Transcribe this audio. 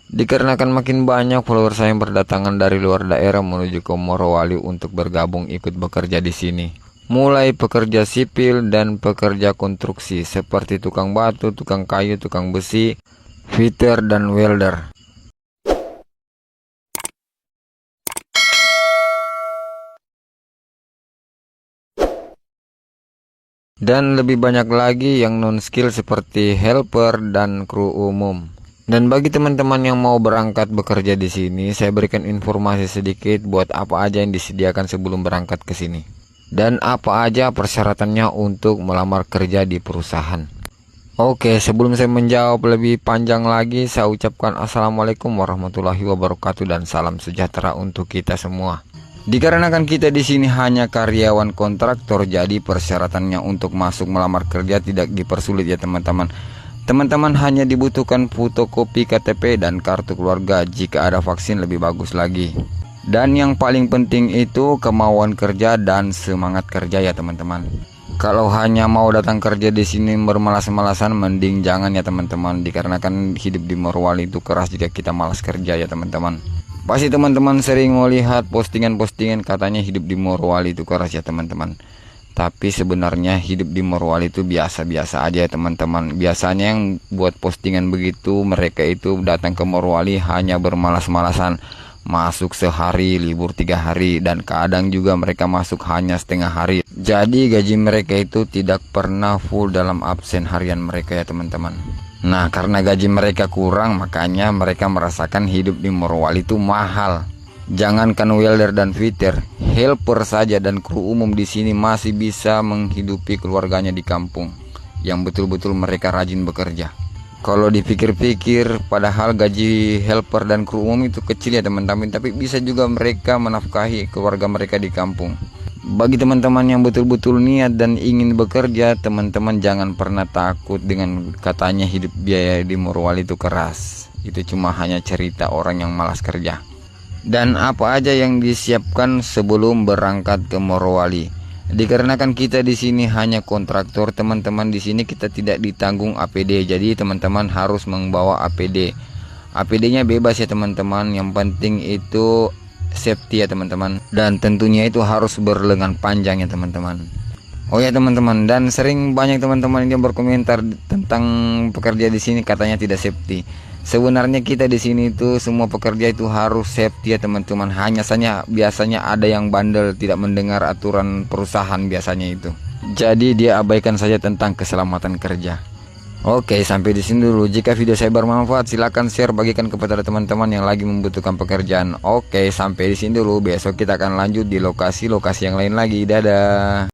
Dikarenakan makin banyak follower saya yang berdatangan dari luar daerah menuju ke Morowali untuk bergabung ikut bekerja di sini. Mulai pekerja sipil dan pekerja konstruksi seperti tukang batu, tukang kayu, tukang besi, fitter dan welder. Dan lebih banyak lagi yang non-skill seperti helper dan kru umum. Dan bagi teman-teman yang mau berangkat bekerja di sini, saya berikan informasi sedikit buat apa aja yang disediakan sebelum berangkat ke sini. Dan apa aja persyaratannya untuk melamar kerja di perusahaan. Oke, sebelum saya menjawab lebih panjang lagi, saya ucapkan Assalamualaikum warahmatullahi wabarakatuh dan salam sejahtera untuk kita semua. Dikarenakan kita di sini hanya karyawan kontraktor, jadi persyaratannya untuk masuk melamar kerja tidak dipersulit ya teman-teman. Teman-teman hanya dibutuhkan fotokopi KTP dan kartu keluarga, jika ada vaksin lebih bagus lagi. Dan yang paling penting itu kemauan kerja dan semangat kerja ya teman-teman. Kalau hanya mau datang kerja di sini bermalas-malasan, mending jangan ya teman-teman. Dikarenakan hidup di Morowali itu keras jika kita malas kerja ya teman-teman. Pasti teman-teman sering melihat postingan-postingan katanya hidup di Morowali itu keras ya teman-teman. Tapi sebenarnya hidup di Morowali itu biasa-biasa aja ya teman-teman. Biasanya yang buat postingan begitu, mereka itu datang ke Morowali hanya bermalas-malasan. Masuk sehari, libur 3 hari, dan kadang juga mereka masuk hanya setengah hari. Jadi gaji mereka itu tidak pernah full dalam absen harian mereka ya teman-teman. Nah, karena gaji mereka kurang, makanya mereka merasakan hidup di Morowali itu mahal. Jangankan welder dan fitter, helper saja dan kru umum di sini masih bisa menghidupi keluarganya di kampung, yang betul-betul mereka rajin bekerja. Kalau dipikir-pikir, padahal gaji helper dan kru umum itu kecil ya teman-teman, tapi bisa juga mereka menafkahi keluarga mereka di kampung. Bagi teman-teman yang betul-betul niat dan ingin bekerja, teman-teman jangan pernah takut dengan katanya hidup biaya di Morowali itu keras. Itu cuma hanya cerita orang yang malas kerja. Dan apa aja yang disiapkan sebelum berangkat ke Morowali? Dikarenakan kita di sini hanya kontraktor, teman-teman di sini kita tidak ditanggung APD. Jadi teman-teman harus membawa APD. APD-nya bebas ya teman-teman. Yang penting itu safety ya teman-teman, dan tentunya itu harus berlengan panjang ya teman-teman. Oh ya teman-teman, dan sering banyak teman-teman yang berkomentar tentang pekerja di sini katanya tidak safety. Sebenarnya kita di sini itu semua pekerja itu harus safety ya teman-teman. Hanya saja biasanya ada yang bandel, tidak mendengar aturan perusahaan biasanya itu. Jadi dia abaikan saja tentang keselamatan kerja. Oke, sampai di sini dulu. Jika video saya bermanfaat, silahkan share, bagikan kepada teman-teman yang lagi membutuhkan pekerjaan. Oke, sampai di sini dulu. Besok kita akan lanjut di lokasi-lokasi yang lain lagi. Dadah.